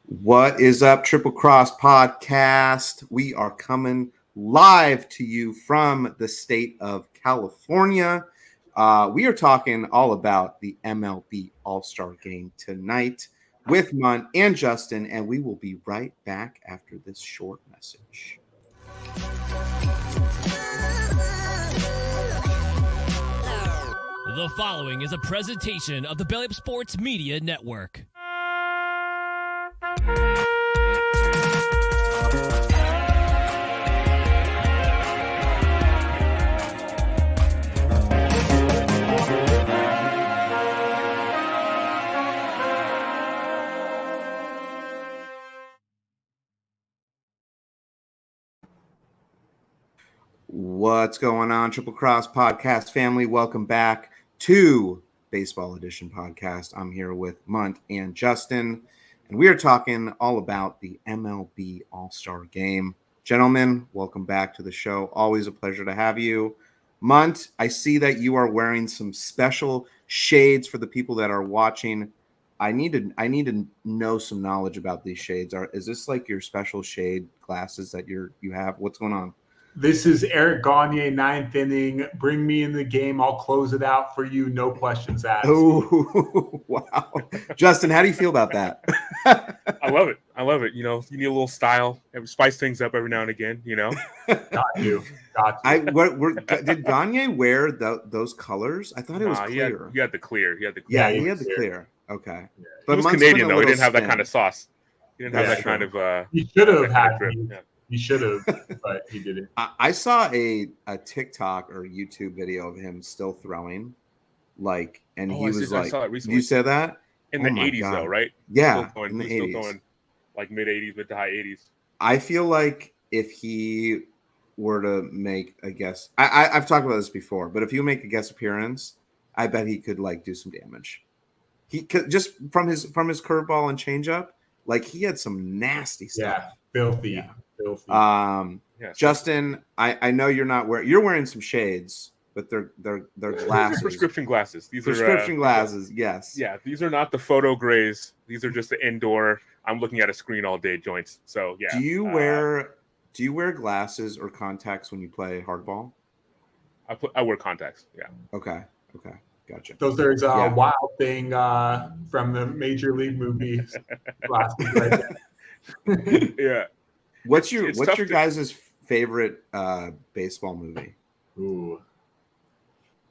What is up, Triple Cross Podcast? We are coming live to you from the state of California. We are talking all about the MLB All-Star Game tonight with Munt and Justin, and we will be right back after this short message. The following is a presentation of the Dappz Sports Media Network. What's going on, Triple Cross Podcast family? Welcome back to Baseball Edition Podcast. I'm here with Munt and Justin, and we are talking all about the MLB All-Star Game. Gentlemen, welcome back to the show. Always a pleasure to have you. Munt, I see that you are wearing some special shades for the people that are watching. I need to know some knowledge about these shades. Is this like your special shade glasses that you have? What's going on? This is Eric Gagne, ninth inning. Bring me in the game. I'll close it out for you. No questions asked. Oh, wow. Justin, how do you feel about that? I love it. You know, you need a little style. Spice things up every now and again, you know. Got you. Did Gagne wear those colors? I thought it was clear. He had the clear. He had the clear. Okay. Yeah. But he was Canadian, though. He didn't have that kind of sauce. He didn't have that kind of he should have had He should have, but he didn't. I saw a TikTok or YouTube video of him still throwing, and he was like, "You said that in the '80s, though, right? Yeah, in the '80s, still going like mid '80s, mid to high '80s." I feel like if he were to make a guest, I've talked about this before, but if you make a guest appearance, I bet he could do some damage. He could just from his curveball and changeup, he had some nasty stuff. Yeah, filthy. Yeah. Filthy. Justin, I know you're wearing some shades, but they're glasses. Prescription glasses. These prescription glasses. Yes. Yeah, these are not the photo grays. These are just the indoor. I'm looking at a screen all day joints. So yeah. Do you wear glasses or contacts when you play hardball? I wear contacts. Yeah. Okay. Gotcha. There's a Wild Thing from the Major League movies. Glasses right there. Yeah. What's your guys' favorite baseball movie? Ooh,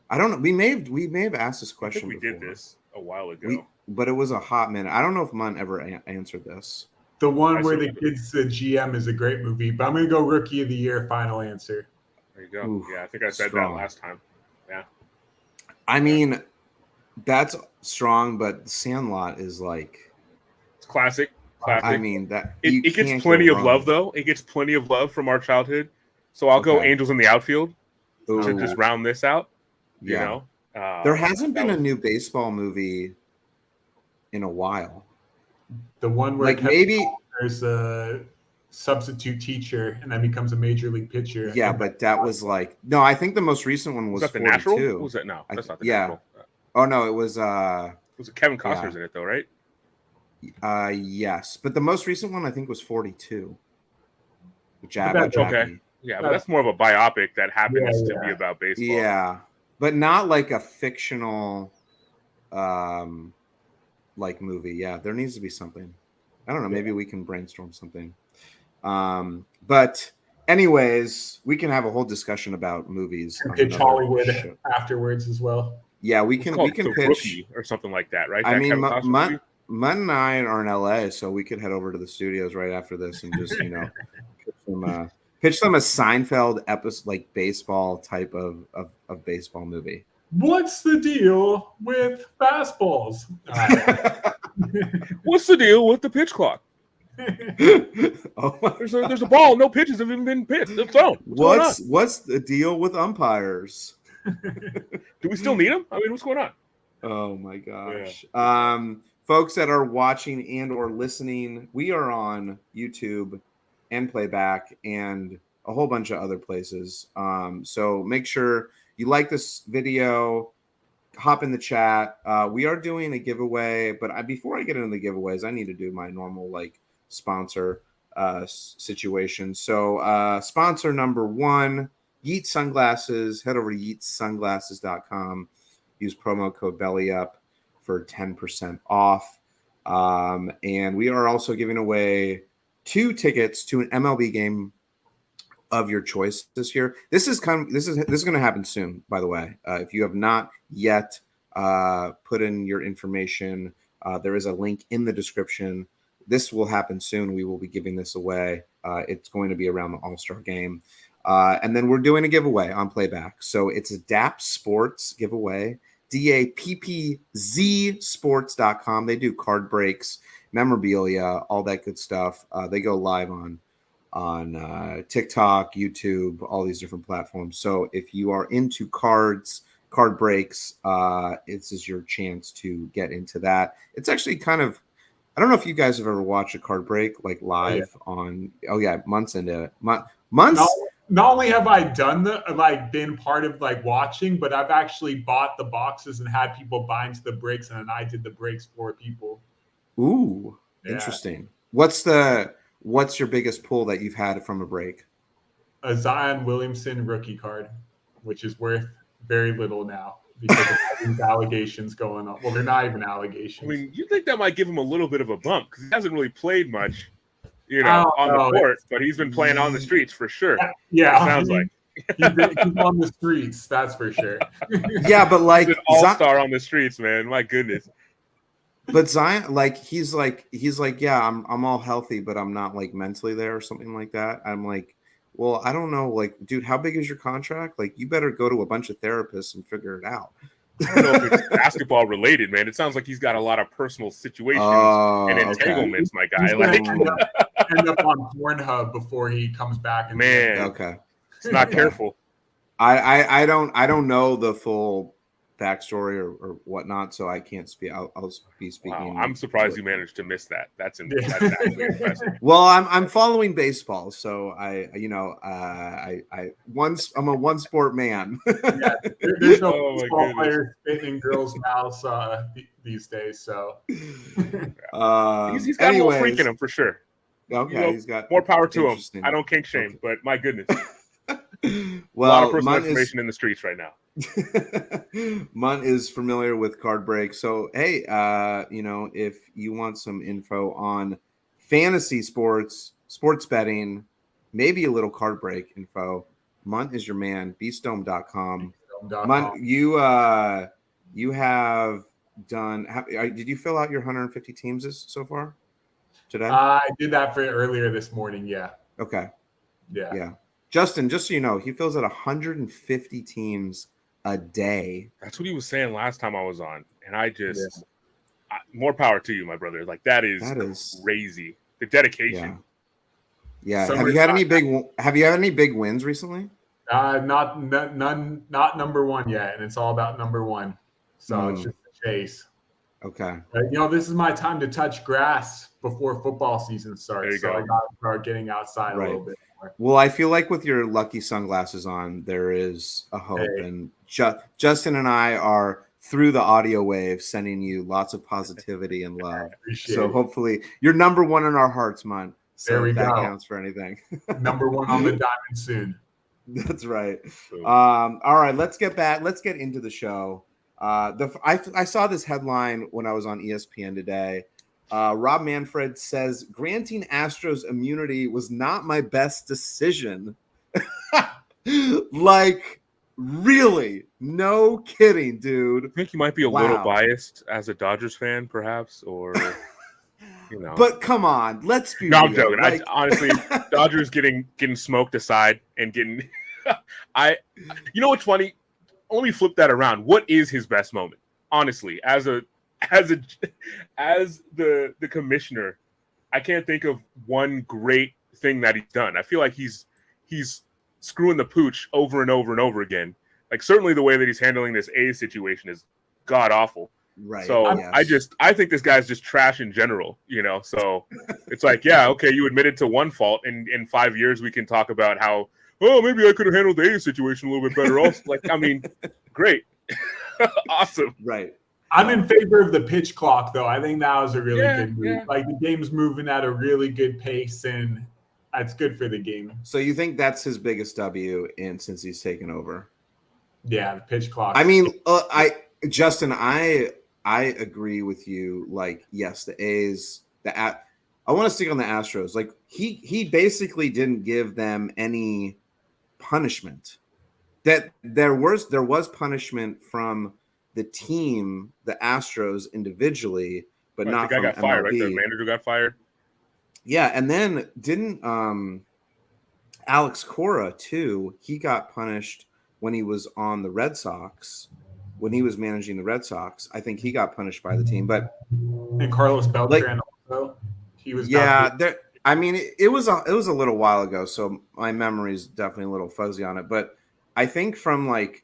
I don't know. We may have asked this question. We did this a while ago, but it was a hot minute. I don't know if Munt ever answered this. The one where the kid's the GM is a great movie, but I'm going to go Rookie of the Year. Final answer. There you go. Ooh, yeah, I think I said that last time. Yeah. I mean, that's strong, but Sandlot is it's classic. I mean that it gets plenty of love though. It gets plenty of love from our childhood. So I'll go Angels in the Outfield to just round this out. You know, there hasn't been a new baseball movie in a while. The one where maybe there's a substitute teacher and then becomes a major league pitcher. Yeah, but that was no. I think the most recent one was that 42. The Natural? Was that no? That's not the Natural. Oh no, it was. Was it Kevin Costner's in it though, right? Yes, but the most recent one I think was 42. Okay, yeah, but that's more of a biopic that happens to be about baseball. Yeah, but not like a fictional, movie. Yeah, there needs to be something. I don't know. Maybe we can brainstorm something. But anyways, we can have a whole discussion about movies. And pitch Hollywood afterwards as well. Yeah, we can pitch Rookie or something like that, right? I mean, Munt and I are in LA, so we could head over to the studios right after this and just, pitch them a Seinfeld episode, baseball type of baseball movie. What's the deal with fastballs? What's the deal with the pitch clock? There's a ball. No pitches have even been pitched. It's thrown. What's the deal with umpires? Do we still need them? I mean, what's going on? Oh my gosh. Yeah. Folks that are watching and or listening, we are on YouTube and PlayBack and a whole bunch of other places. So make sure you like this video, hop in the chat. We are doing a giveaway, but before I get into the giveaways, I need to do my normal like sponsor situation. So sponsor number one, Yeet Sunglasses. Head over to yeetsunglasses.com. Use promo code BELLYUP for 10% off. And we are also giving away 2 tickets to an MLB game of your choice this year. This is going to happen soon, by the way. If you have not yet put in your information, there is a link in the description. This will happen soon. We will be giving this away. It's going to be around the All-Star Game. And then we're doing a giveaway on PlayBack. So it's a Dappz Sports giveaway, DAPPZ sports.com. They do card breaks, memorabilia, all that good stuff. They go live on TikTok, YouTube, all these different platforms. So if you are into cards, card breaks, this is your chance to get into that. It's actually kind of, I don't know if you guys have ever watched a card break like live on, months into it. Months. Not only have I done been part of like watching, but I've actually bought the boxes and had people buy into the breaks, and then I did the breaks for people. Ooh, interesting. What's your biggest pull that you've had from a break? A Zion Williamson rookie card, which is worth very little now because of these allegations going on. Well, they're not even allegations. I mean, you think that might give him a little bit of a bump because he hasn't really played much, on the court, but he's been playing on the streets for sure. Yeah, it sounds like he's on the streets. That's for sure. Yeah, but like he's an all-star on the streets, man. My goodness. But Zion, like he's like, yeah, I'm all healthy, but I'm not like mentally there or something like that. I'm like, well, I don't know, like, dude, how big is your contract? Like, you better go to a bunch of therapists and figure it out. I don't know if it's basketball related, man. It sounds like he's got a lot of personal situations and entanglements, my guy. Like, end up on Pornhub before he comes back. Okay, it's not careful. I don't know the full backstory or whatnot, so I can't speak. I'll be speaking. Wow, I'm surprised you managed to miss that. That's actually impressive. Well, I'm following baseball, so I'm a one sport man. There's no baseball players spitting in girls' mouths these days, so he's got more freak in him for sure. Okay, he's got more power to him. I don't kink shame, but my goodness. Well, a lot of personal information in the streets right now. Munt is familiar with card breaks. So, hey, if you want some info on fantasy sports betting, maybe a little card break info, Munt is your man, beastdome.com. Munt, you have done, did you fill out your 150 teams so far today? I did that for earlier this morning, yeah. Okay. Yeah. Justin, just so you know, he fills out 150 teams a day. That's what he was saying last time I was on, and more power to you, my brother. Like that is crazy. The dedication. Yeah. Have you had any big wins recently? Not number one yet, and it's all about number one. So it's just a chase. Okay. This is my time to touch grass before football season starts. So I got to start getting outside a little bit more. Well, I feel like with your lucky sunglasses on, there is a hope. Hey. And Justin and I are through the audio wave sending you lots of positivity and love. So hopefully you're number one in our hearts, Mon. So there we that go. Counts for anything. Number one on the diamond soon. That's right. All right, let's get into the show. I saw this headline when I was on ESPN today. Rob Manfred says, granting Astros immunity was not my best decision. Like, really? No kidding, dude. I think you might be a little biased as a Dodgers fan, perhaps, or, But come on, let's be real. No, I'm joking. Like... honestly, Dodgers getting smoked aside and getting – what's funny? Let me flip that around. What is his best moment? Honestly, as the commissioner, I can't think of one great thing that he's done. I feel like he's screwing the pooch over and over and over again. Like certainly the way that he's handling this A's situation is god awful. Right. So I think this guy's just trash in general, So it's like, yeah, okay, you admitted to one fault, and in 5 years we can talk about how, oh, maybe I could have handled the A's situation a little bit better. Also, like, I mean, great. Awesome. Right. I'm in favor of the pitch clock, though. I think that was a really good move. Yeah. Like, the game's moving at a really good pace, and that's good for the game. So you think that's his biggest W since he's taken over? Yeah, the pitch clock. I mean, Justin, I agree with you. Like, yes, the A's, I want to stick on the Astros. Like, he basically didn't give them any punishment. That there was punishment from the team, the Astros individually, but not the guy from got MLB. fired, right? The manager got fired. Yeah, and then didn't Alex Cora too? He got punished when he was on the Red Sox, when he was managing the Red Sox. I think he got punished by the team, but and Carlos Beltran also. He was I mean, it was a little while ago, so my memory is definitely a little fuzzy on it. But I think from like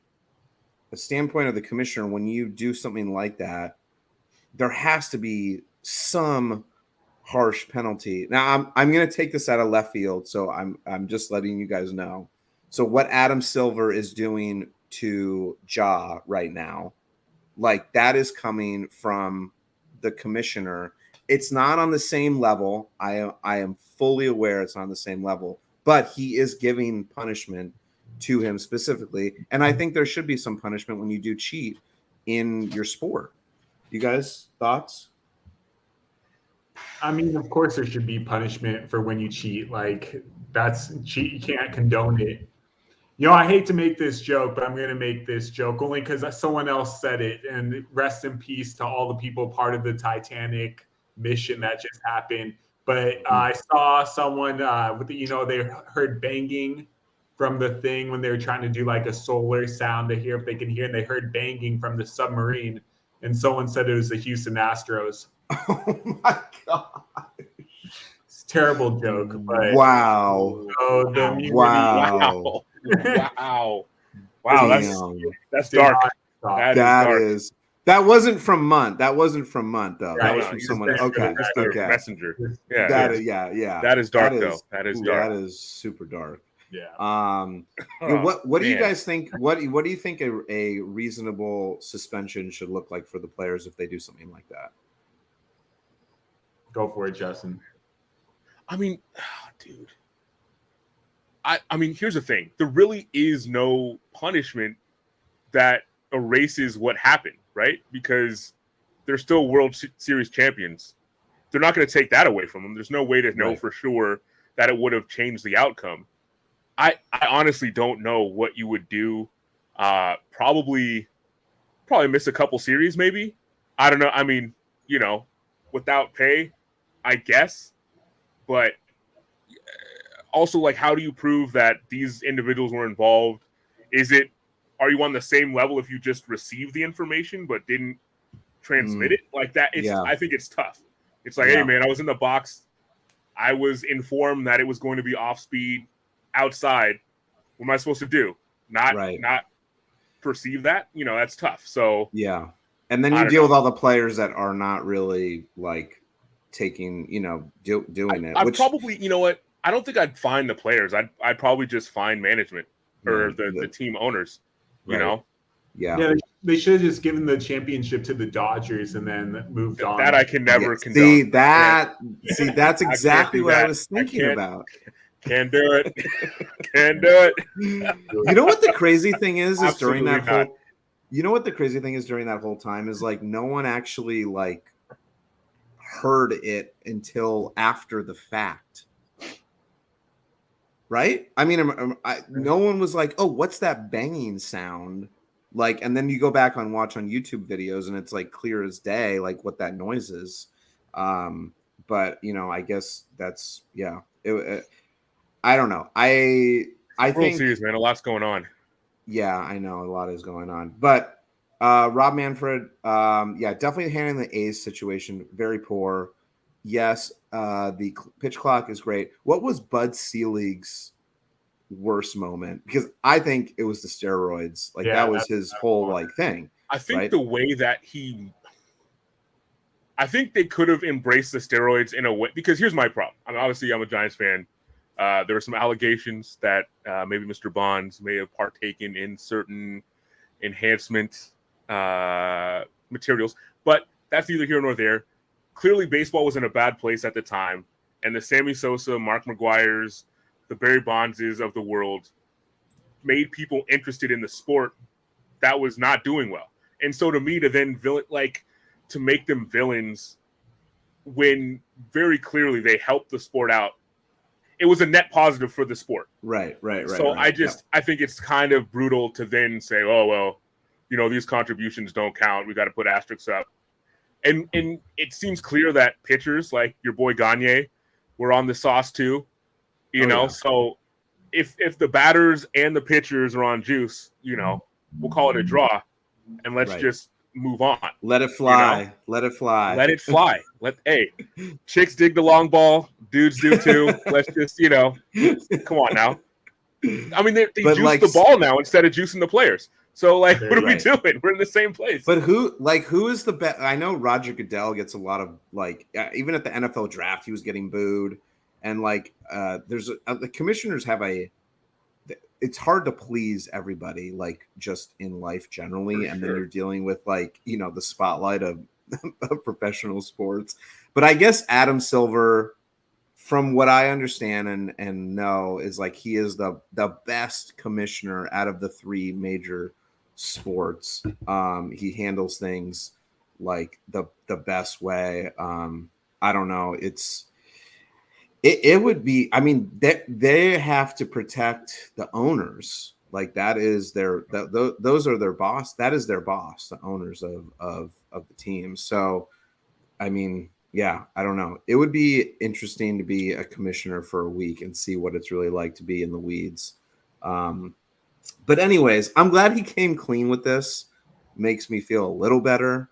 a standpoint of the commissioner, when you do something like that, there has to be some harsh penalty. Now I'm going to take this out of left field, so I'm just letting you guys know. So what Adam Silver is doing to Ja right now, like that is coming from the commissioner. It's not on the same level. I am fully aware it's on the same level, but he is giving punishment to him specifically, and I think there should be some punishment when you do cheat in your sport. You guys, thoughts? I mean, of course, there should be punishment for when you cheat. Like, that's cheat. You can't condone it. You know, I hate to make this joke, but I'm going to make this joke only because someone else said it. And rest in peace to all the people part of the Titanic mission that just happened. But I saw someone they heard banging from the thing when they were trying to do like a solar sound to hear if they can hear, and they heard banging from the submarine. And someone said it was the Houston Astros. Oh my god! It's a terrible joke, but wow! Wow! That's dark. That wasn't from Munt. That wasn't from Munt though. Right, that was from someone. Okay, messenger. Yeah, That is dark dark. though. That is dark. That is super dark. Yeah. What do you guys think? What do you think a reasonable suspension should look like for the players if they do something like that? Go for it, Justin. I mean, dude. I mean, here's the thing. There really is no punishment that erases what happened, right? Because they're still World Series champions. They're not going to take that away from them. There's no way to know for sure that it would have changed the outcome. I honestly don't know what you would do. Probably miss a couple series, maybe. I don't know. I mean, without pay, I guess. But also, like, how do you prove that these individuals were involved? Are you on the same level if you just received the information but didn't transmit it? Like that, I think it's tough. It's like, hey, man, I was in the box. I was informed that it was going to be off speed outside. What am I supposed to do? Not perceive that? That's tough. So yeah. And then you deal with all the players that are not really like taking, doing it. I'd probably, you know what? I don't think I'd fine the players. I'd probably just fine management or the team owners, you know? Yeah. They should have just given the championship to the Dodgers and then moved on. That I can never condone. That's exactly what I was thinking about. Can't do it. Can't do it. You know what the crazy thing is during that not. whole you know what the crazy thing is during that whole time is like no one actually like heard it until after the fact. Right? I mean, no one was like, "Oh, what's that banging sound?" Like, and then you go back and watch on YouTube videos, and it's like clear as day, like what that noise is. But I guess that's I don't know. I think Series, man, a lot's going on. Yeah, I know a lot is going on, but Rob Manfred, definitely handling the A's situation very poor. Yes, the pitch clock is great. What was Bud Selig's worst moment? Because I think it was the steroids. Like that was his whole thing. I think the way that I think they could have embraced the steroids in a way. Because here's my problem. I mean, obviously, I'm a Giants fan. There were some allegations that maybe Mr. Bonds may have partaken in certain enhancement materials. But that's neither here nor there. Clearly, baseball was in a bad place at the time, and the Sammy Sosa, Mark McGuire's, the Barry Bondses of the world made people interested in the sport that was not doing well. And so to me, to then to make them villains when very clearly they helped the sport out, it was a net positive for the sport. Right. So I think it's kind of brutal to then say, oh, well, these contributions don't count. We got to put asterisks up. And it seems clear that pitchers like your boy Gagne were on the sauce too, So if the batters and the pitchers are on juice, we'll call it a draw, and let's just move on. Let it fly. Let it fly. Let it fly. Chicks dig the long ball. Dudes do too. Let's just, come on now. I mean, they juice the ball now instead of juicing the players. So, what are we doing? We're in the same place. But who is the best? I know Roger Goodell gets a lot of even at the NFL draft, he was getting booed, and the commissioners have it's hard to please everybody, just in life generally, and then you're dealing with the spotlight of professional sports. But I guess Adam Silver, from what I understand and know, is he is the best commissioner out of the three major sports. He handles things the best way. I don't know. It would be, I mean, they have to protect the owners. That is those are their boss. That is their boss, the owners of the team. So, I mean, yeah, I don't know. It would be interesting to be a commissioner for a week and see what it's really like to be in the weeds. But anyways, I'm glad he came clean with this. Makes me feel a little better,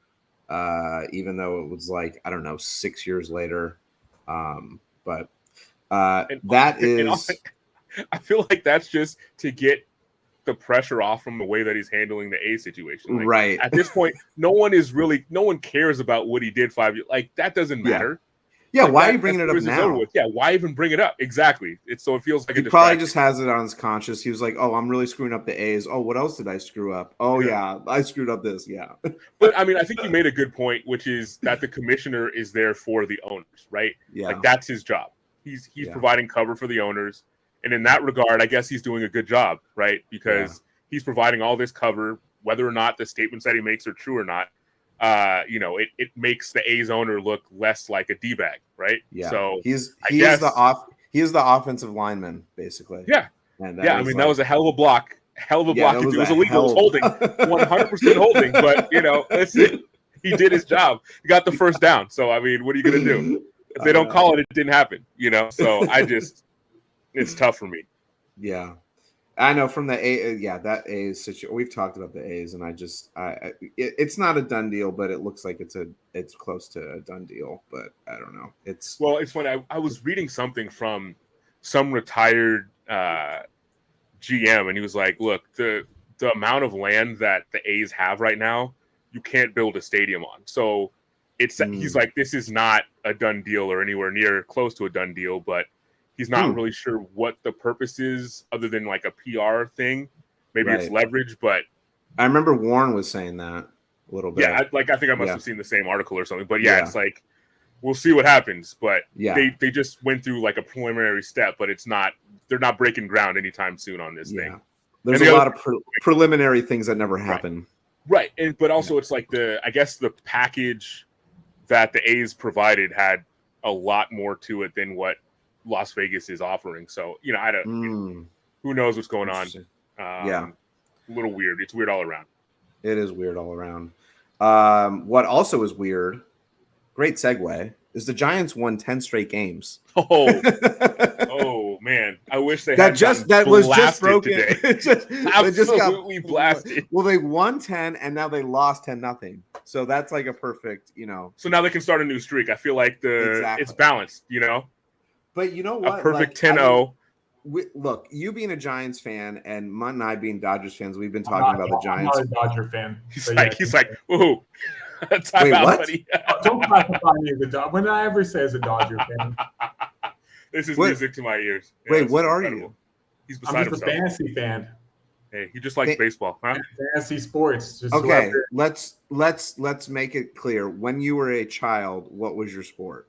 even though it was 6 years later. But I feel like that's just to get the pressure off from the way that he's handling the A situation. Right. At this point, no one cares about what he did 5 years. That doesn't matter. Yeah. Why are you bringing it up now? Yeah. Why even bring it up? Exactly. It feels like he probably just has it on his conscience. He was like, oh, I'm really screwing up the A's. Oh, what else did I screw up? Oh yeah, I screwed up this. Yeah. But I mean, I think you made a good point, which is that the commissioner is there for the owners, right? Yeah. That's his job. He's providing cover for the owners. And in that regard, I guess he's doing a good job, right? Because he's providing all this cover, whether or not the statements that he makes are true or not. It makes the A's owner look less like a D-bag, right? Yeah. So he is the offensive lineman, basically. Yeah. And that was a hell of a block. Hell of a block. If it was illegal, it was holding. 100% holding. But listen, he did his job. He got the first down. So I mean, what are you gonna do? If they don't call it, it didn't happen. So it's tough for me. Yeah. I know from the that A's situation. We've talked about the A's, and it's not a done deal, but it looks like it's close to a done deal. But I don't know. It's funny. I was reading something from some retired GM, and he was like, "Look, the amount of land that the A's have right now, you can't build a stadium on." So he's like, "This is not a done deal or anywhere near close to a done deal," but he's not really sure what the purpose is other than a PR thing. Maybe it's leverage, but I remember Warren was saying that a little bit. Yeah, I think I must have seen the same article or something. But it's we'll see what happens. But they just went through a preliminary step, but they're not breaking ground anytime soon on this thing. There's a lot of preliminary things that never happen. Right. But also it's I guess the package that the A's provided had a lot more to it than what Las Vegas is offering. So, I don't who knows what's going on. A little weird. It's weird all around. It is weird all around. What also is weird, great segue, is the Giants won 10 straight games. Oh man. I wish they that was just broken. Today. Absolutely blasted. Well, they won 10 and now they lost 10-0. So that's a perfect, So now they can start a new streak. I feel like it's balanced, But you know what? A perfect 10-0. Look, you being a Giants fan and Mutt and I being Dodgers fans, we've been talking about the Giants. I'm not a Dodger fan. He's like, woohoo. Wait, what? Buddy. Don't classify me as a Dodger. When did I ever say as a Dodger fan? This is music to my ears. Wait, what are you? He's beside himself. I'm just a fantasy fan. Hey, he just likes baseball, huh? Fantasy sports. Just Okay, let's make it clear. When you were a child, what was your sport?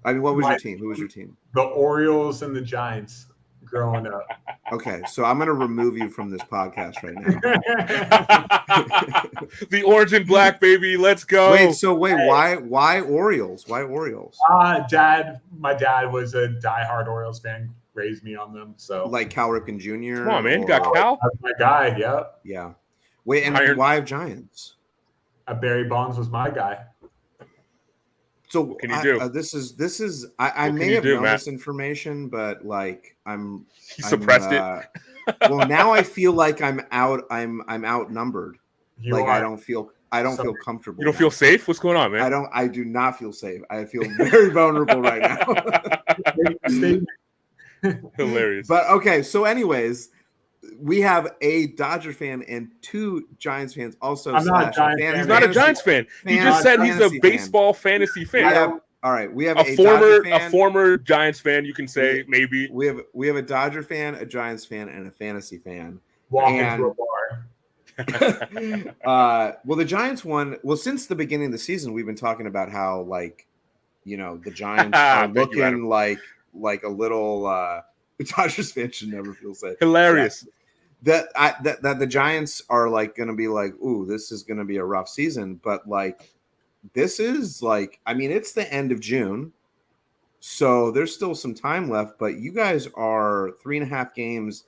I mean, what was your team? Who was your team? The Orioles and the Giants growing up. Okay, so I'm going to remove you from this podcast right now. The orange and black, baby. Let's go. Why Orioles? Why Orioles? My dad was a diehard Orioles fan. Raised me on them. So like Cal Ripken Jr. Come on, man. You got Cal? That's my guy. Yep. Yeah. Wait, and why Giants? Barry Bonds was my guy. So what can you do? This is I may have known this information, but like he suppressed it. Well, now I feel like I'm outnumbered. I don't feel comfortable. You don't feel safe? What's going on, man? I do not feel safe. I feel very vulnerable right now. Hilarious. But okay, so anyways, we have a Dodger fan and two Giants fans also. I'm not a Giants fan. He's not a Giants fan. He just said he's a baseball fantasy fan. We have a former Giants fan. You can say maybe we have a Dodger fan, a Giants fan, and a fantasy fan. Walk into a bar. Well, the Giants won. Well, since the beginning of the season, we've been talking about how the Giants are looking like a little the Dodgers fans should never feel safe. Hilarious. That the Giants are going to be ooh, this is going to be a rough season, but this is it's the end of June, so there's still some time left. But you guys are 3.5 games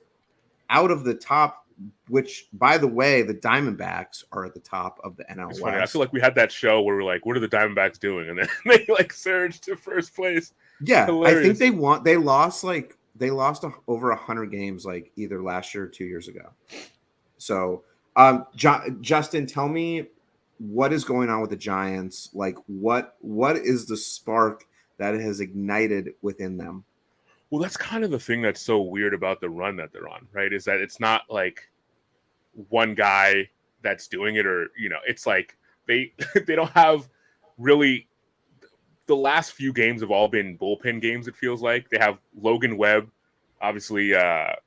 out of the top, which, by the way, the Diamondbacks are at the top of the NL West. Funny. I feel like we had that show where we're like, what are the Diamondbacks doing? And then they surged to first place. Yeah, hilarious. I think they lost over 100 games either last year or 2 years ago. So, Justin, tell me what is going on with the Giants? What is the spark that has ignited within them? Well, that's kind of the thing that's so weird about the run that they're on, right? Is that it's not like one guy that's doing it, or it's like they don't have really. The last few games have all been bullpen games. It feels like they have Logan Webb. Obviously, our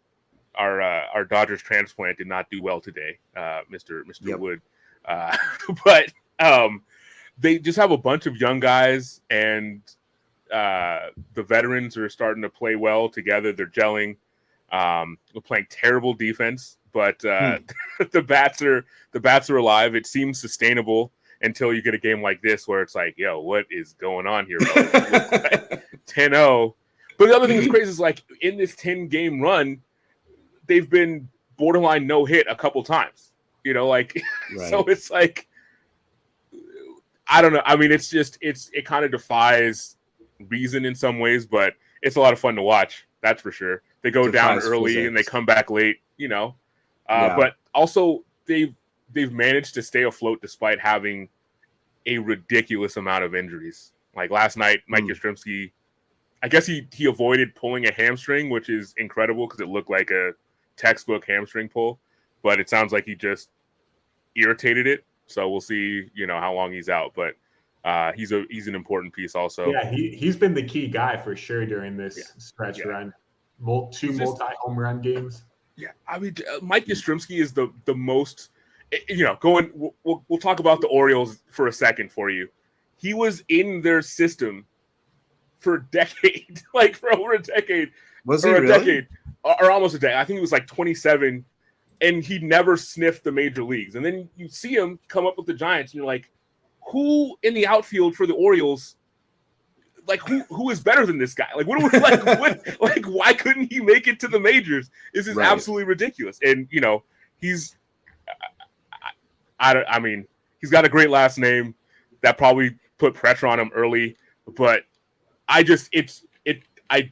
Dodgers transplant did not do well today, Mr. Yep. Wood. But they just have a bunch of young guys, and the veterans are starting to play well together. They're gelling. We're playing terrible defense, but the bats are alive. It seems sustainable until you get a game like this where it's like, yo, what is going on here? 10-0. But the other thing that's crazy is in this 10-game run, they've been borderline no hit a couple times. Right. So it's I don't know. I mean, it kind of defies reason in some ways, but it's a lot of fun to watch. That's for sure. They go down early physics. And they come back late, but also they've managed to stay afloat despite having a ridiculous amount of injuries. Like last night, Mike Yastrzemski, I guess he avoided pulling a hamstring, which is incredible because it looked like a textbook hamstring pull, but it sounds like he just irritated it. So we'll see, how long he's out, but he's an important piece also. Yeah, he's been the key guy for sure during this stretch run. Two multi-home run games. Yeah, I mean, Mike Yastrzemski is the most. We'll talk about the Orioles for a second for you. He was in their system for a decade, for over a decade. Was he really? Decade, or almost a decade. I think he was 27, and he never sniffed the major leagues. And then you see him come up with the Giants, and you're like, who in the outfield for the Orioles? Who is better than this guy? Why couldn't he make it to the majors? This is absolutely ridiculous. And he's. He's got a great last name that probably put pressure on him early, but I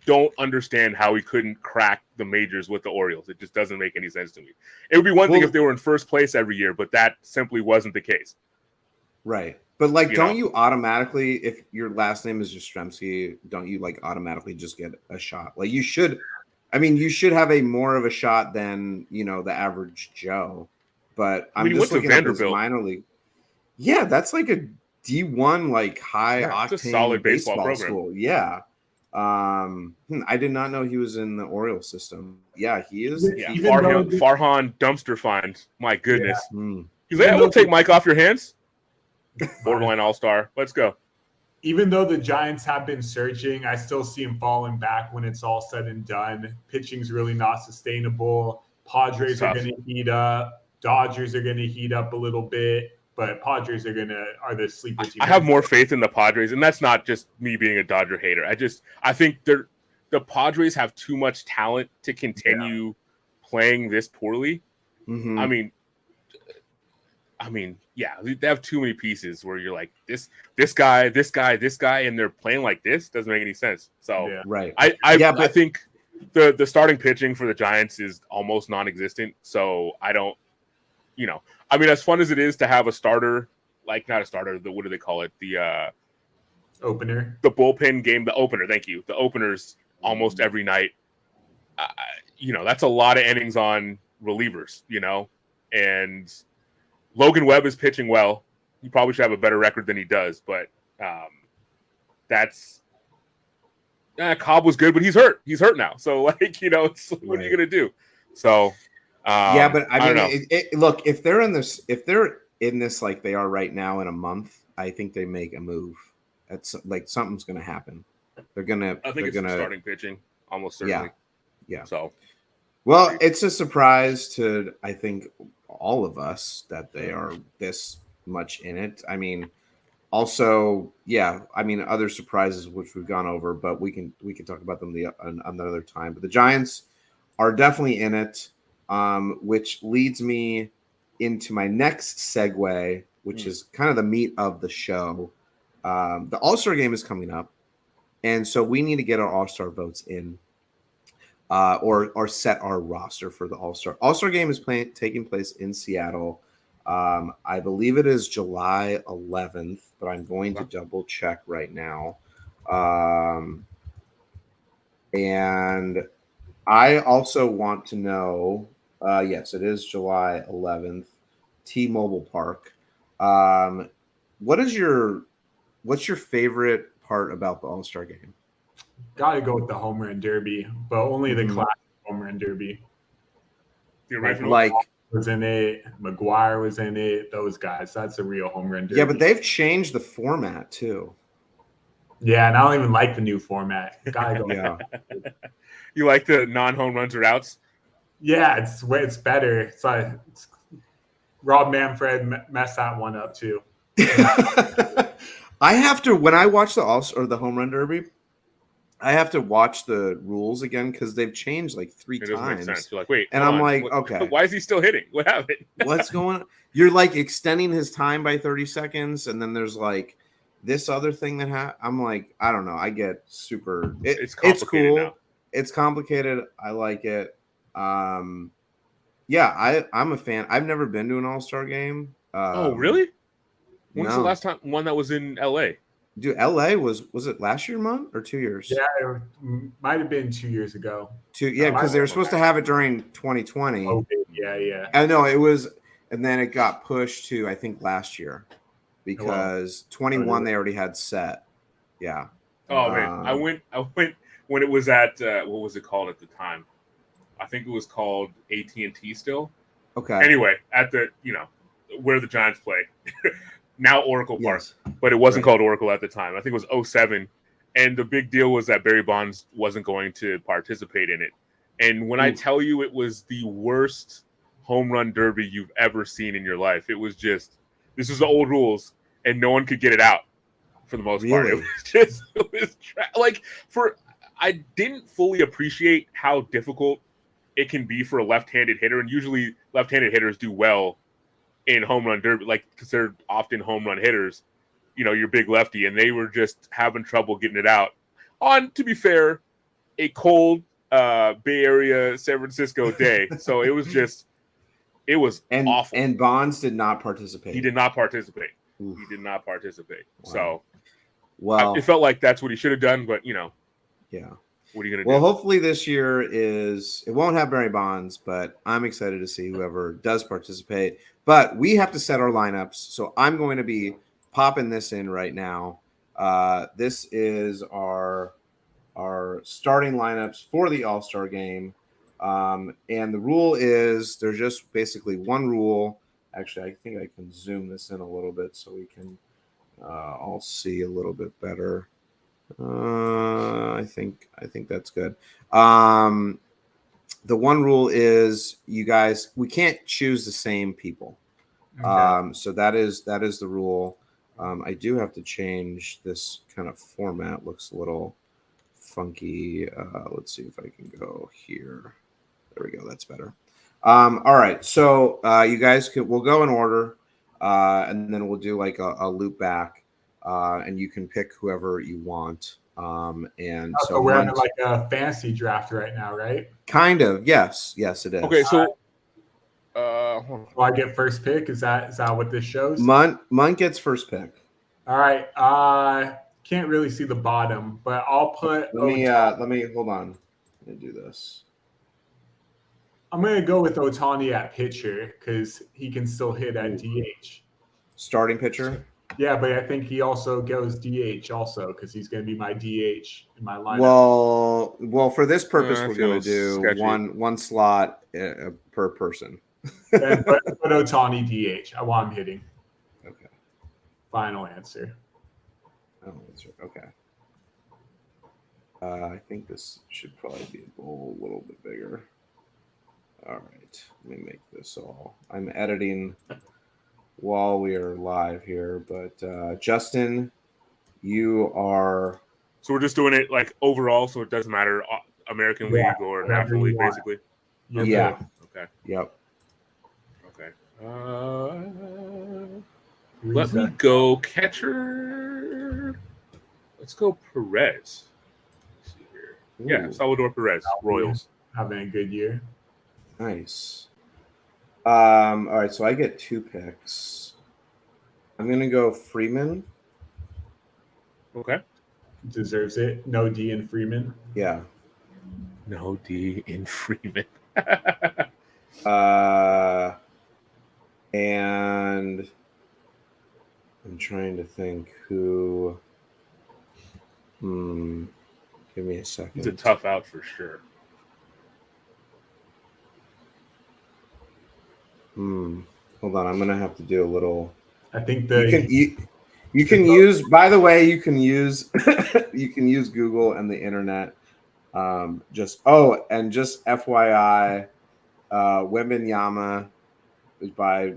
don't understand how he couldn't crack the majors with the Orioles. It just doesn't make any sense to me. It would be one thing if they were in first place every year, but that simply wasn't the case. Right. But don't you automatically, if your last name is Yastrzemski, don't you automatically just get a shot? You should have a more of a shot than, the average Joe. But I'm just looking at this minor league. Yeah, that's a D1 high octane solid baseball program. School. Yeah. I did not know he was in the Orioles system. Yeah, he is. Yeah, Even Farhan dumpster find. My goodness. Hmm. He's like, I will take Mike off your hands. Fine. Borderline all-star. Let's go. Even though the Giants have been surging, I still see him falling back when it's all said and done. Pitching's really not sustainable. Padres are going to heat up. Dodgers are going to heat up a little bit, but Padres are the sleeper team. I have more faith in the Padres, and that's not just me being a Dodger hater. I think the Padres have too much talent to continue playing this poorly. Mm-hmm. I mean, yeah, they have too many pieces where you're like this guy, and they're playing like this doesn't make any sense. So right, I think the starting pitching for the Giants is almost non-existent. So I don't, as fun as it is to have a starter, like not a starter, what do they call it? The opener, the bullpen game, the opener. Thank you. The openers almost every night. That's a lot of innings on relievers. And Logan Webb is pitching well. He probably should have a better record than he does, but Cobb was good, but he's hurt. He's hurt now. So, what are you going to do? So, but I mean, don't know. Look, if they're in this like they are right now in a month, I think they make a move. It's like something's going to happen. I think it's starting pitching almost certainly. Yeah. So, well, it's a surprise to I think all of us that they are this much in it. I mean, also, other surprises which we've gone over, but we can talk about them another time. But the Giants are definitely in it, which leads me into my next segue, which is kind of the meat of the show. The All-Star Game is coming up, and so we need to get our All-Star votes in. Or set our roster for the All-Star Game is taking place in Seattle. I believe it is July 11th, but I'm going to double check right now. And I also want to know, yes, it is July 11th, T-Mobile Park. What's your favorite part about the All-Star Game? Gotta go with the home run derby, but only the classic home run derby. The original, was in it. McGuire was in it. Those guys. That's a real home run derby. Yeah, but they've changed the format too. Yeah, and I don't even like the new format. Gotta go. Yeah. You like the non-home runs or outs? Yeah, it's better. It's like Rob Manfred messed that one up too. I have to when I watch the home run derby. I have to watch the rules again because they've changed like three times. Doesn't make sense. You're like, wait, and I'm like, okay, why is he still hitting? What happened? What's going on? You're like extending his time by 30 seconds, and then there's like this other thing that I'm like, I don't know. I get super. It's cool. Now. It's complicated. I like it. I'm a fan. I've never been to an All-Star game. Oh, really? When's the last time one that was in LA? Dude, LA was it last year, month or 2 years? Yeah, it might have been 2 years ago. Because they were supposed to have it during 2020. Oh, yeah. I know it was, and then it got pushed to I think last year because 21 they already had set. Yeah. Oh man, I went when it was at what was it called at the time? I think it was called AT&T still. Okay. Anyway, at the where the Giants play. Now Oracle Park, but it wasn't called Oracle at the time. I think it was 07. And the big deal was that Barry Bonds wasn't going to participate in it. And when I tell you it was the worst home run derby you've ever seen in your life, it was just, this was the old rules and no one could get it out for the most part. It was I didn't fully appreciate how difficult it can be for a left-handed hitter. And usually left-handed hitters do well in home run derby, because they're often home run hitters, your big lefty, and they were just having trouble getting it out on, to be fair, a cold Bay Area San Francisco day. So it was awful. And Bonds did not participate. He did not participate. Oof. He did not participate. Wow. So it felt like that's what he should have done, but yeah. What are you going to do? Well, hopefully this year it won't have Barry Bonds, but I'm excited to see whoever does participate. But we have to set our lineups, so I'm going to be popping this in right now. This is our our starting lineups for the All-Star Game. And the rule is there's just basically one rule. Actually, I think I can zoom this in a little bit so we can all see a little bit better. I think that's good. The one rule is you guys, we can't choose the same people. Okay. So that is the rule. I do have to change this kind of format. Looks a little funky. Let's see if I can go here. There we go. That's better. All right. So you guys we'll go in order, and then we'll do like a loop back, and you can pick whoever you want. And so we're having like a fantasy draft right now, right? Kind of. Yes, it is. Okay, so will I get first pick? Is that what this shows? Munt gets first pick. All right. Can't really see the bottom, but I'll put. Let me hold on. Let me do this. I'm gonna go with Ohtani at pitcher because he can still hit at DH. Starting pitcher. Yeah, but I think he also goes DH also because he's going to be my DH in my lineup. Well, for this purpose, we're going to do sketchy. one slot per person. And put Ohtani DH. I want him hitting. Okay. Final answer. Okay. I think this should probably be a little bit bigger. All right. Let me make this all. I'm editing while we are live here, but Justin, you are. So we're just doing it like overall, so it doesn't matter American League or National League, basically. Yeah. Okay. Yep. Okay. Let me go catcher. Let's go Perez. Let's see here. Yeah, Salvador Perez, Royals. Having a good year. Nice. All right, so I get 2 picks. I'm gonna go Freeman. Okay. Deserves it. No D in Freeman. Yeah. No D in Freeman. And I'm trying to think who. Give me a second. It's a tough out for sure. Hold on, I'm gonna have to do a little. I think you can use. By the way, you can use you can use Google and the internet. And just FYI, Wembanyama is by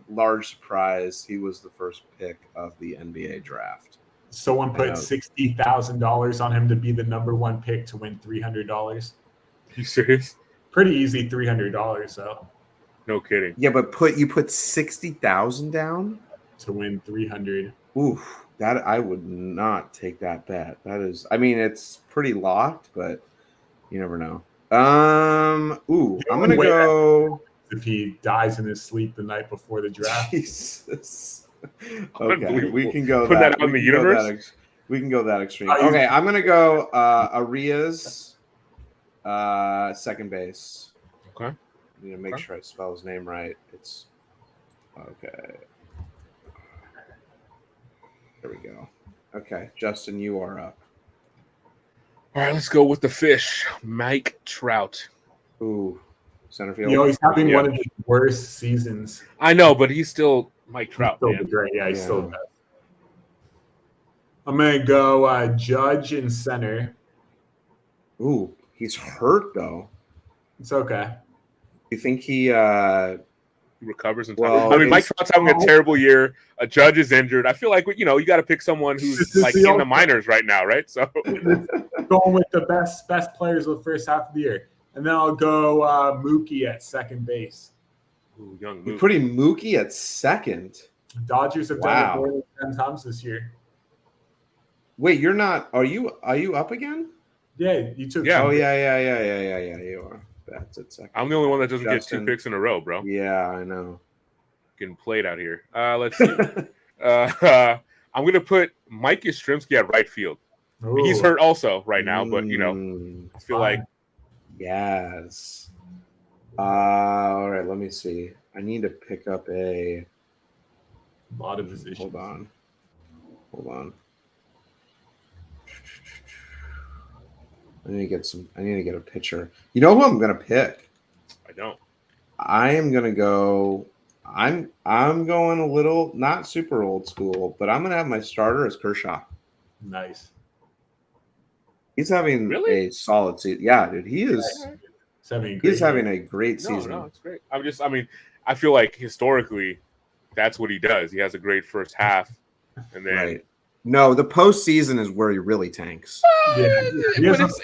large surprise. He was the first pick of the NBA draft. Someone put $60,000 on him to be the number 1 pick to win $300. You serious? Pretty easy $300 though. No kidding. Yeah, but you put 60,000 down to win 300. Oof, that I would not take that bet. That is, I mean, it's pretty locked, but you never know. I'm gonna go. If he dies in his sleep the night before the draft. Jesus. Okay, we can go Put that that on the universe. We can go that extreme. Okay, I'm gonna go Arias, second base. Okay. I need to make sure I spell his name right. It's okay. There we go. Okay, Justin, you are up. All right, let's go with the fish, Mike Trout. Ooh, center field. You know, he's having one of his worst seasons. I know, but he's still Mike Trout. He's still great. Yeah, he's still the best. I'm gonna go Judge in center. Ooh, he's hurt though. It's okay. You think he recovers in time? Well, I mean, Mike Trout's having a terrible year. A Judge is injured. I feel like you got to pick someone who's like in the minors right now, right? So going with the best players of the first half of the year, and then I'll go Mookie at second base. Ooh, young Mookie. You're putting Mookie at second. Dodgers have done it more than 10 times this year. Wait, you're not? Are you up again? Yeah, you took. Yeah. Oh yeah. You are. That's at second. I'm the only one that doesn't get 2 picks in a row, bro. Yeah, I know. Getting played out here. Let's see. I'm gonna put Mike Yastrzemski at right field. Ooh. He's hurt also right now, but I feel like yes. All right, let me see. I need to pick up a lot of positions. Hold on. I need to get a pitcher. You know who I'm gonna pick? I don't. I am gonna go. I'm going a little not super old school, but I'm gonna have my starter as Kershaw. Nice. He's having Really? a solid season. Yeah, dude, he is. He's having a great season. No, it's great. I feel like historically, that's what he does. He has a great first half, and then Right. No, the postseason is where he really tanks. but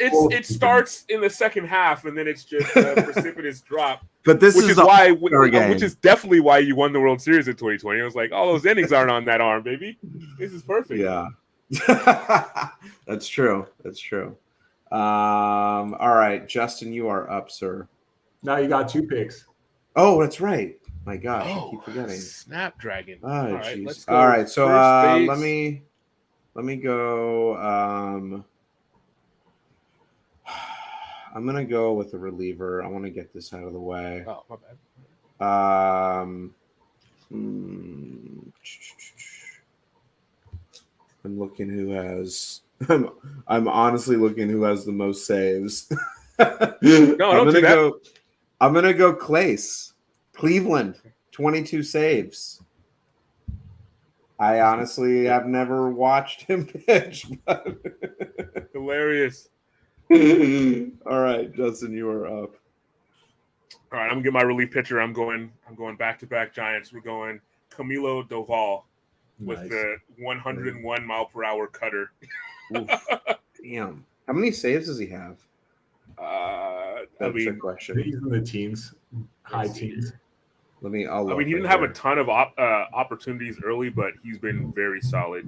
it starts in the second half, and then it's just a precipitous drop. But this which is which is definitely why you won the World Series in 2020. It was like, all those innings aren't on that arm, baby. This is perfect. Yeah. That's true. All right, Justin, you are up, sir. Now you got 2 picks. Oh, that's right. My gosh, I keep forgetting. Snapdragon. Oh, all right, jeez. let's go. All right, so First let me go. I'm gonna go with a reliever. I want to get this out of the way. Oh, my bad. I'm looking who has. I'm honestly looking who has the most saves. No, I'm gonna go Clace, Cleveland, 22 saves. I honestly have never watched him pitch. But Hilarious. All right, Justin, you are up. All right, I'm gonna get my relief pitcher. I'm going back-to-back Giants. We're going Camilo Doval with the 101 mile per hour cutter. Damn. How many saves does he have? That's a question. He's in the teens, high teens. He didn't have a ton of opportunities early, but he's been very solid.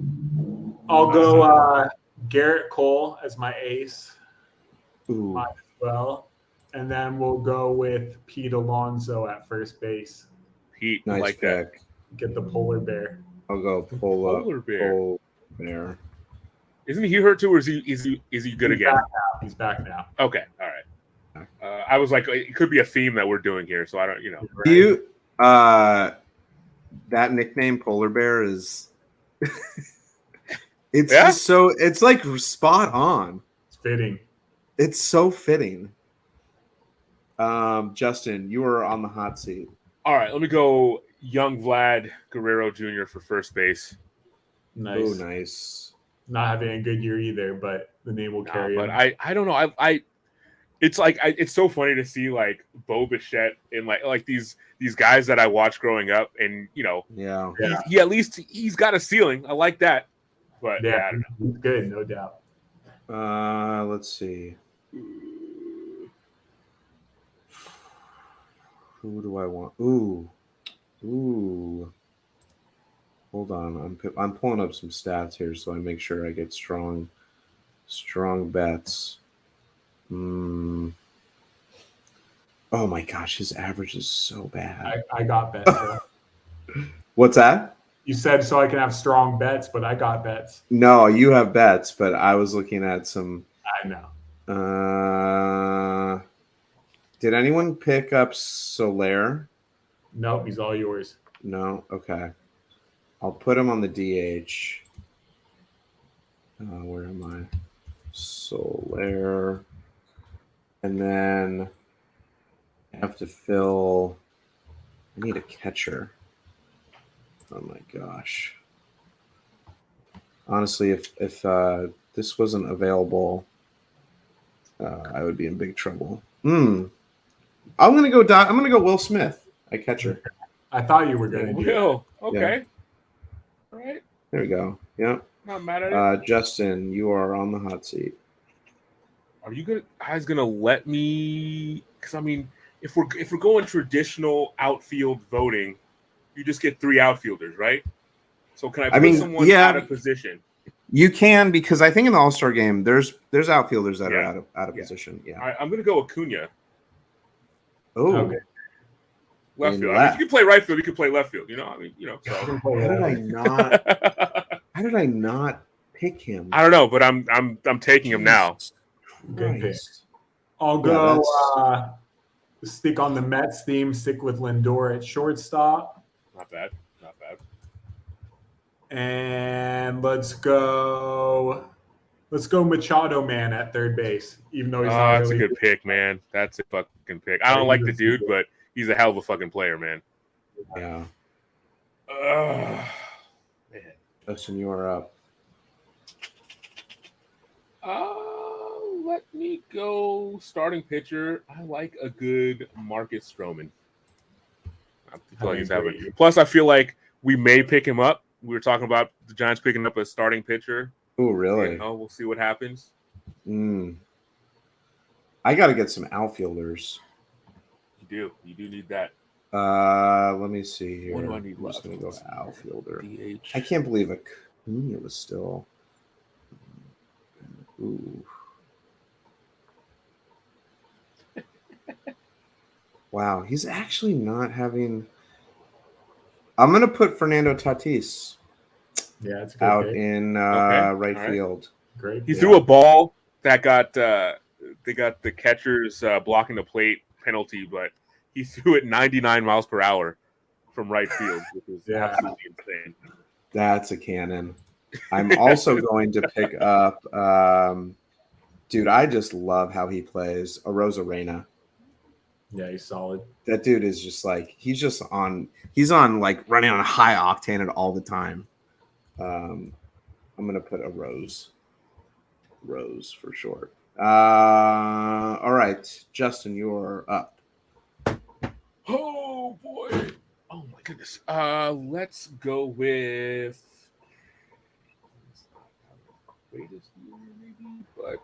I'll go Garrett Cole as my ace. Ooh. Might as well. And then we'll go with Pete Alonso at first base. Pete, nice like pick. that. Get the polar bear. I'll go polar bear. Isn't he hurt too, or is he good again? He's back now. Okay, all right. I was like, it could be a theme that we're doing here, so I don't, Right. Do you that nickname Polar Bear is it's so it's like spot on. It's fitting. It's so fitting. Justin, you are on the hot seat. All right, let me go young Vlad Guerrero Jr. for first base. Nice. Oh, nice. Not having a good year either, but the name will carry but him. I don't know. It's so funny to see like Bo Bichette and like these guys that I watched growing up, and yeah. He at least he's got a ceiling. I like that, but yeah, I don't know. He's good, no doubt. Let's see. Who do I want? Ooh. Hold on, I'm pulling up some stats here so I make sure I get strong bets. Oh my gosh, his average is so bad. I got bets. What's that? You said so I can have strong bets, but I got bets. No, you have bets, but I was looking at some. I know. Did anyone pick up Soler? Nope, he's all yours. No? Okay. I'll put him on the DH. Where am I? Soler. And then I have to fill. I need a catcher. Oh my gosh. Honestly, if this wasn't available, I would be in big trouble. I'm gonna go. I'm gonna go Will Smith, a catcher. I thought you were gonna do Will. Okay. Yeah. All right. There we go. Yeah. Not mad at it. Justin, you are on the hot seat. Are you guys gonna let me? Because if we're going traditional outfield voting, you just get 3 outfielders, right? So can I put someone out of position? You can, because I think in the All-Star game there's outfielders that are out of position. Yeah. All right, I'm gonna go Acuna. Oh. Okay. Left field. If you can play right field, you can play left field. So. How did I not pick him? I don't know, but I'm taking him now. Good pick. I'll go stick on the Mets theme, stick with Lindor at shortstop. Not bad. And let's go Let's go Machado man at third base, even though he's Oh, not that's really a good pick, man. That's a fucking pick. I don't like the dude, but he's a hell of a fucking player, man. Yeah. Man. Justin, you are up. Let me go starting pitcher. I like a good Marcus Stroman. I feel like he's having. Plus, I feel like we may pick him up. We were talking about the Giants picking up a starting pitcher. Oh, really? We'll see what happens. I got to get some outfielders. You do need that. Let me see here. What do I need I'm just left? going to go outfielder. DH. I can't believe Acuna was still. Ooh. Wow, he's actually not having. I'm going to put Fernando Tatis. Yeah, it's good out pick. in Okay. right field. Great. He threw a ball that got they got the catchers blocking the plate penalty, but he threw it 99 miles per hour from right field, which is absolutely insane. That's a cannon. I'm also going to pick up, dude. I just love how he plays Arozarena. Yeah, he's solid. That dude is just like he's on like running on a high octane at all the time. I'm gonna put a Rose for short. All right, Justin, you're up. Oh boy! Oh my goodness! Let's go with greatest year maybe, but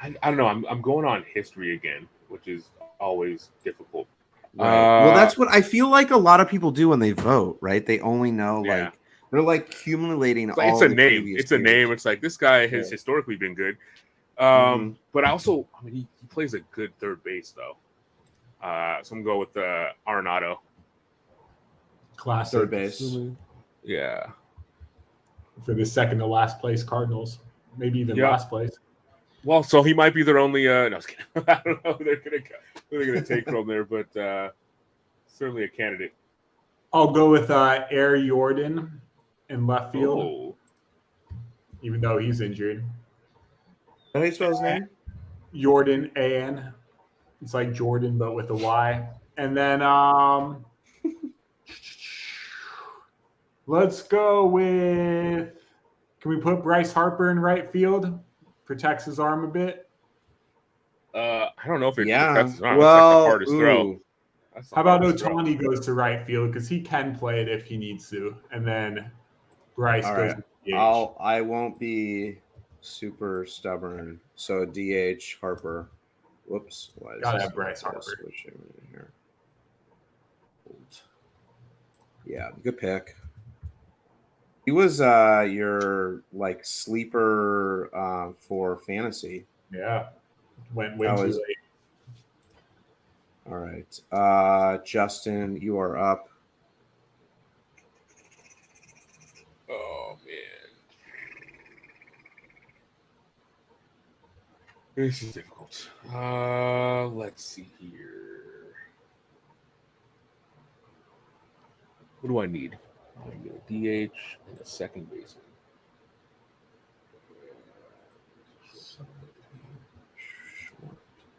I don't know. I'm going on history again, which is always difficult. Right. Well, that's what I feel like a lot of people do when they vote, right? They only know like they're like accumulating all. It's a name. It's a name. It's like this guy has historically been good. But also, I mean, he plays a good third base though. So I'm going to go with Arenado. Classic. Third base. Yeah. For the second to last place Cardinals. Maybe even last place. Well, so he might be their only no, I was kidding. I don't know who they're gonna take from there, but certainly a candidate. I'll go with Air Jordan in left field. Oh. Even though he's injured. How do you spell his name? Jordan A-N. It's like Jordan, but with a Y. And then let's go with. Can we put Bryce Harper in right field? Protects his arm a bit. I don't know if it protects his arm. Well, that's like the hardest throw. How about Ohtani goes to right field because he can play it if he needs to, and then Bryce goes to DH. I won't be super stubborn. So DH Harper. Whoops. Gotta have Bryce Harper. Here. Yeah, good pick. He was your like sleeper for fantasy. Yeah, went way too late. All right, Justin, you are up. Oh man, this is difficult. Let's see here. What do I need? I need a DH and a second baseman.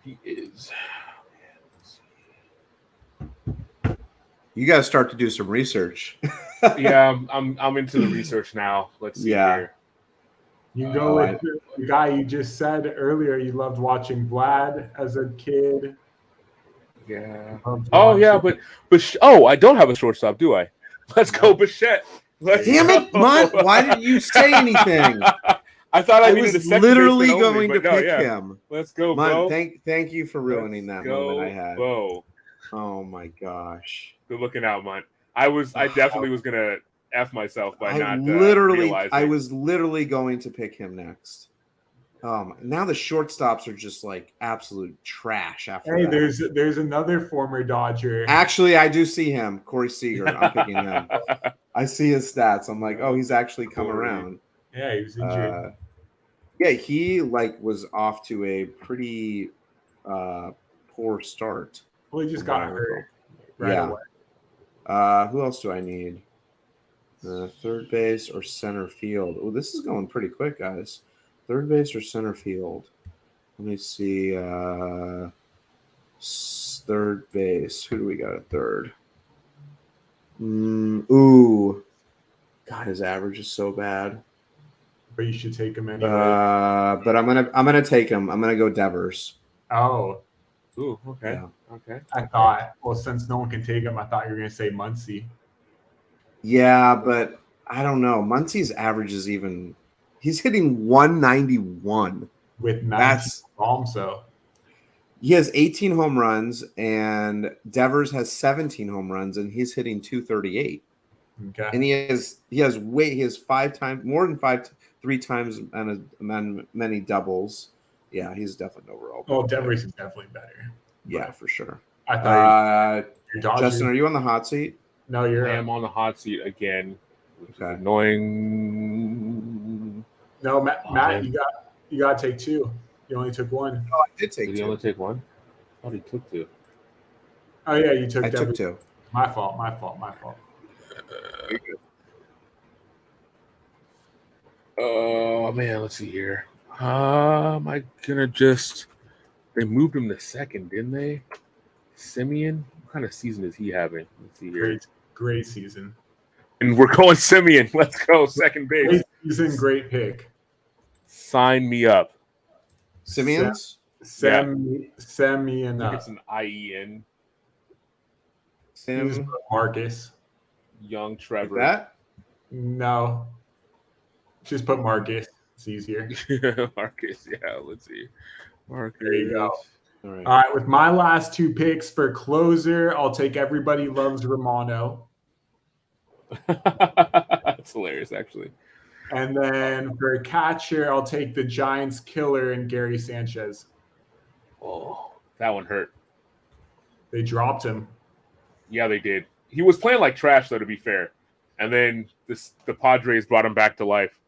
He is. You got to start to do some research. Yeah, I'm into the research now. Let's see here. You go with the guy you just said earlier. You loved watching Vlad as a kid. Yeah. Oh yeah, but I don't have a shortstop, do I? Let's go, Bichette. Damn it, Mutt! Why didn't you say anything? I thought I needed was a second literally baseman going only, to pick him. Let's go, Mutt, Bo. thank you for ruining that moment I had. Bo. Oh my gosh! Good looking out, Mutt. I definitely was gonna F myself by not realizing. I was literally going to pick him next. Now the shortstops are just like absolute trash after that. There's another former Dodger. Actually, I do see him, Corey Seager. I'm picking him. I see his stats. I'm like, oh, he's actually come around. Yeah, he was injured. Yeah, he was off to a pretty poor start. Well, he just got hurt away. Who else do I need? Third base or center field? Oh, this is going pretty quick, guys. Third base or center field? Let me see. Third base. Who do we got at third? Ooh. God, his average is so bad. But you should take him anyway. But I'm gonna take him. I'm gonna go Devers. Oh, Ooh, okay. Yeah. Okay. I thought. Well, since no one can take him, I thought you were gonna say Muncy. Yeah, but I don't know. Muncy's average is even. He's hitting 191. With 19 That's bombs, so he has 18 home runs, and Devers has 17 home runs, and he's hitting 238. okay. And he has more than 3 times and many doubles. Yeah, he's definitely overall. Well, Devers is definitely better. Yeah, for sure. I thought your Dodgers. Justin, are you on the hot seat? No, you're. I am on the hot seat again, which Okay. is annoying. No, Matt, you got to take 2. You only took 1. Oh, I did take Did he 2. only take 1? I thought he took 2. Oh yeah, you took. I Devers. took 2. My fault. Oh man, let's see here. Am I gonna just? They moved him to second, didn't they? Simeon. What kind of season is he having? Let's see here. Great season. And we're going Simeon. Let's go second base. Great season, great pick. Sign me up. Simeons? Send me and I think it's an IEN. Sim? Marcus. Young Trevor. Like that? No, just put Marcus. It's easier. Marcus. Yeah, let's see. Marcus. There you go. All right. All right, with my last 2 picks for closer, I'll take Everybody Loves Romano. That's hilarious, actually. And then for catcher, I'll take the Giants killer and Gary Sanchez. Oh, that one hurt. They dropped him. Yeah, they did. He was playing like trash, though, to be fair. And then the Padres brought him back to life.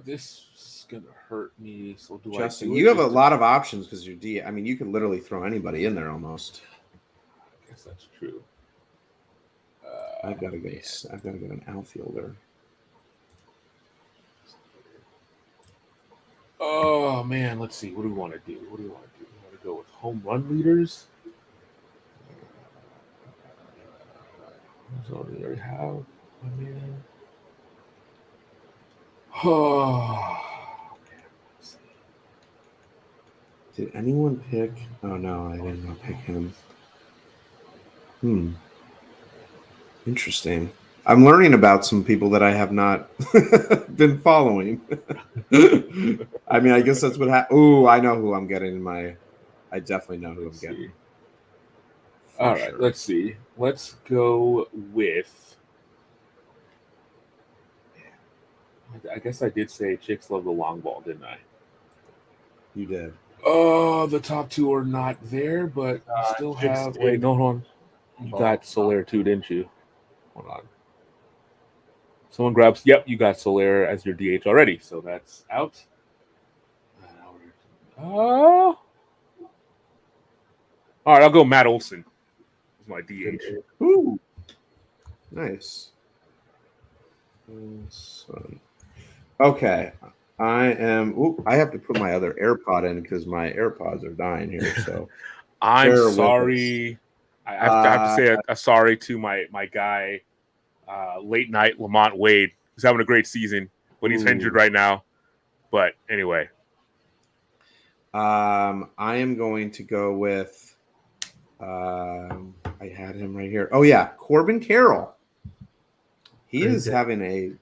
This is gonna hurt me. So do Justin, I? you have a lot of options because you're D. I mean, you can literally throw anybody in there almost. I guess that's true. I've got to get an outfielder. Oh man, let's see. What do we want to do? We want to go with home run leaders. So we already have. I mean, oh. Did anyone pick? Oh no, I did not pick him. Interesting. I'm learning about some people that I have not been following. I mean, I guess that's what happened. Oh, I know who I'm getting in my. I definitely know who I'm getting. All right, let's see. Let's go with. I guess I did say chicks love the long ball, didn't I? You did. Oh, the top 2 are not there, but you still have. Wait, no, hold on. You got Soler too, didn't you? Hold on. Someone grabs. Yep, you got Soler as your DH already, so that's out. Oh. All right, I'll go Matt Olson as my DH. Ooh, nice. Okay, I am. Ooh, I have to put my other AirPod in because my AirPods are dying here. So I'm sorry. I have to say a sorry to my guy, late night Lamont Wade. He's having a great season, but he's injured right now. But anyway, I am going to go with. I had him right here. Oh yeah, Corbin Carroll. He's having a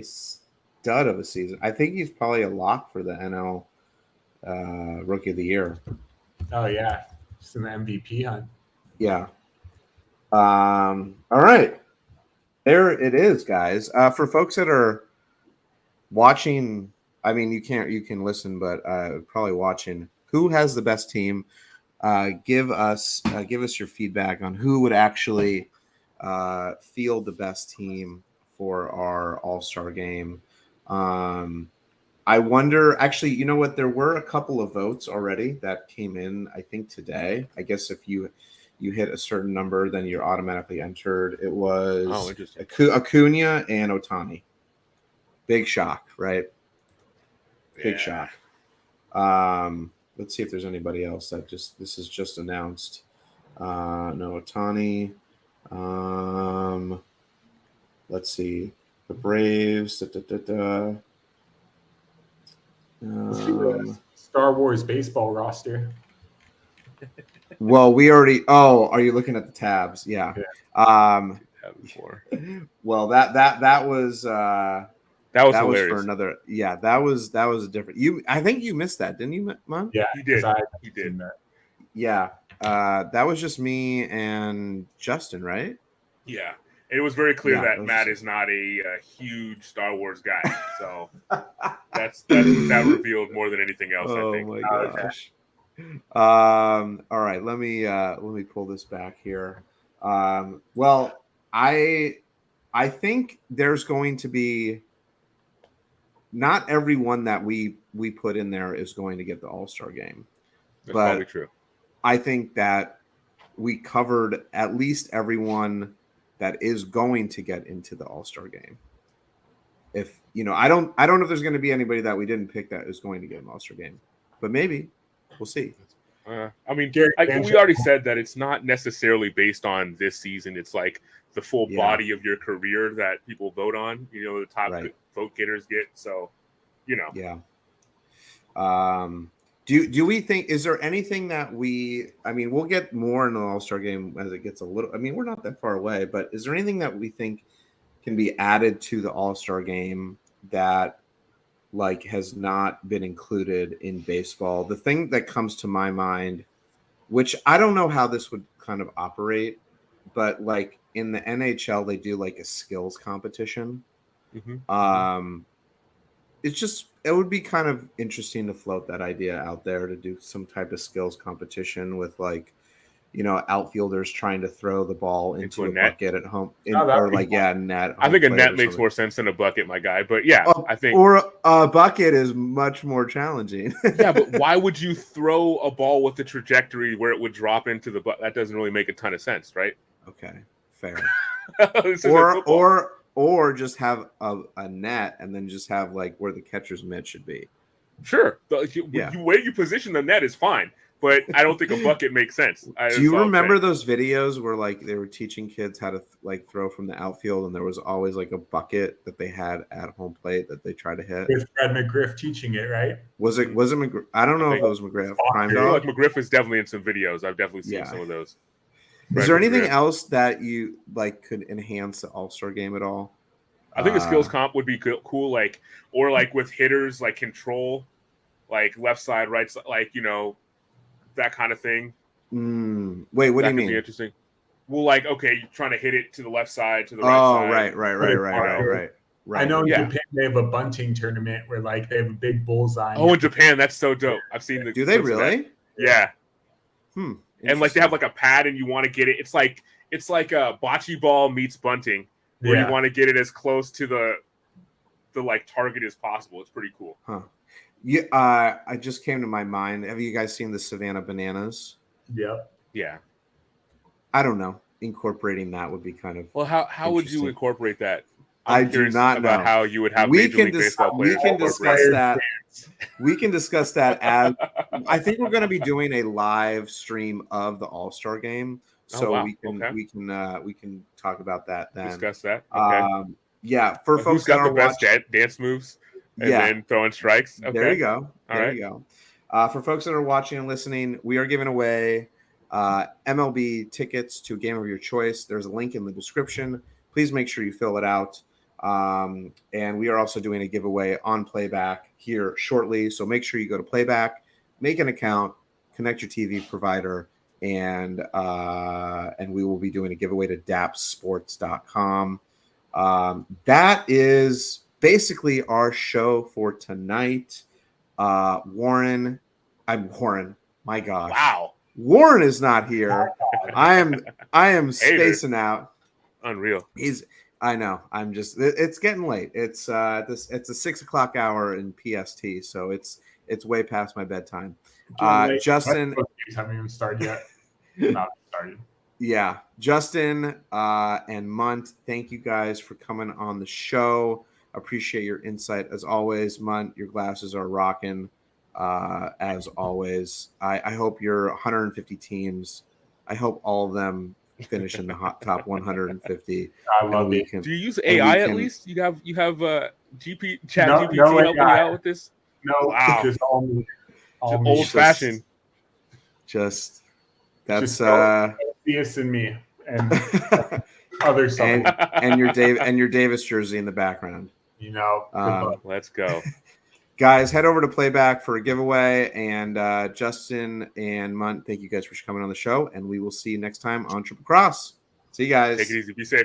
stud of a season. I think he's probably a lock for the NL Rookie of the Year. Oh yeah, just in the MVP hunt. Yeah. All right. There it is, guys. For folks that are watching, I mean, you can listen, but probably watching. Who has the best team? Give us your feedback on who would actually field the best team for our All-Star game. I wonder, actually, you know what? There were a couple of votes already that came in, I think today. I guess if you you hit a certain number, then you're automatically entered. It was interesting. Acuna and Ohtani. Big shock, right? Big shock. Let's see if there's anybody else this is just announced. No, Ohtani. Let's see. The Braves. Star Wars baseball roster. Well, we already. Oh, are you looking at the tabs? Yeah. Well, that was hilarious. for another. Yeah, that was a different. I think you missed that, didn't you, Mon? Yeah, he did. He did that. Yeah. That was just me and Justin, right? Yeah. It was very clear that Matt is not a huge Star Wars guy. So that's what that revealed more than anything else, I think. Oh my gosh. All right, let me pull this back here. Well, I think there's going to be not everyone that we put in there is going to get the All-Star game. That's probably true. I think that we covered at least everyone that is going to get into the All-Star game. If I don't know if there's going to be anybody that we didn't pick that is going to get an All-Star game, but maybe we'll see. I mean, we already said that it's not necessarily based on this season. It's like the full body of your career that people vote on. The top vote getters get. So, Yeah. Do we think, is there anything that we'll get more in the All-Star game as it gets a little, we're not that far away, but is there anything that we think can be added to the All-Star game that has not been included in baseball? The thing that comes to my mind, which I don't know how this would kind of operate, but in the NHL, they do a skills competition. Mm-hmm. It would be kind of interesting to float that idea out there to do some type of skills competition with outfielders trying to throw the ball into a bucket at home net. I think a net makes more sense than a bucket, my guy. But yeah, I think a bucket is much more challenging. Yeah, but why would you throw a ball with the trajectory where it would drop into the bucket? That doesn't really make a ton of sense, right? Okay, fair. Or just have a net and then just have where the catcher's mitt should be. Sure. The way you position the net is fine, but I don't think a bucket makes sense. Do you remember those videos where they were teaching kids how to throw from the outfield, and there was always a bucket that they had at home plate that they tried to hit? With Fred McGriff teaching it, right? Was it McGriff? I don't know if it was McGriff. I feel like McGriff is definitely in some videos. I've definitely seen some of those. Is there anything else that you could enhance the All-Star game at all? I think a skills comp would be cool, or with hitters, control, left side, right side, that kind of thing. Wait, what do you mean? Be interesting. Well, okay, you're trying to hit it to the left side, to the right side. Right. I know in Japan they have a bunting tournament where they have a big bullseye. Oh, in Japan, that's so dope. I've seen the. Do they really? Yeah. And they have a pad, and you want to get it. It's like a bocce ball meets bunting, where you want to get it as close to the target as possible. It's pretty cool. Huh. Yeah. I just came to my mind. Have you guys seen the Savannah Bananas? Yep. Yeah. I don't know. Incorporating that would be kind of. Well, how would you incorporate that? I do not know how you would have Major League Baseball players. We can discuss that. We can discuss that as I think we're going to be doing a live stream of the All-Star game, so we can talk about that then. Discuss that. Okay. Yeah, for folks who's got that the best dance moves and then throwing strikes. Okay. There you go. There you go. For folks that are watching and listening, we are giving away MLB tickets to a game of your choice. There's a link in the description. Please make sure you fill it out. And we are also doing a giveaway on PlayBack here shortly. So make sure you go to PlayBack, make an account, connect your TV provider, and we will be doing a giveaway to dappsports.com. That is basically our show for tonight. Warren. My gosh. Wow. Warren is not here. I am spacing out. Unreal. I know. I'm just. It's getting late. It's It's a 6:00 hour in PST, so it's way past my bedtime. Justin, haven't even started yet. started. Yeah, Justin and Munt, thank you guys for coming on the show. Appreciate your insight as always. Munt, your glasses are rocking as always. I hope your 150 teams, I hope all of them finish in the top 150. I love it. Do you use AI at least? You have Chat No, GPT no helping you AI. out with this? No, Wow. just all me. All me. Old fashioned. Just that's Just Theus and me and other stuff. and your Davis jersey in the background. You know, Let's go. Guys, head over to PlayBack for a giveaway. And Justin and Munt, thank you guys for coming on the show. And we will see you next time on Triple Cross. See you guys. Take it easy. Be safe.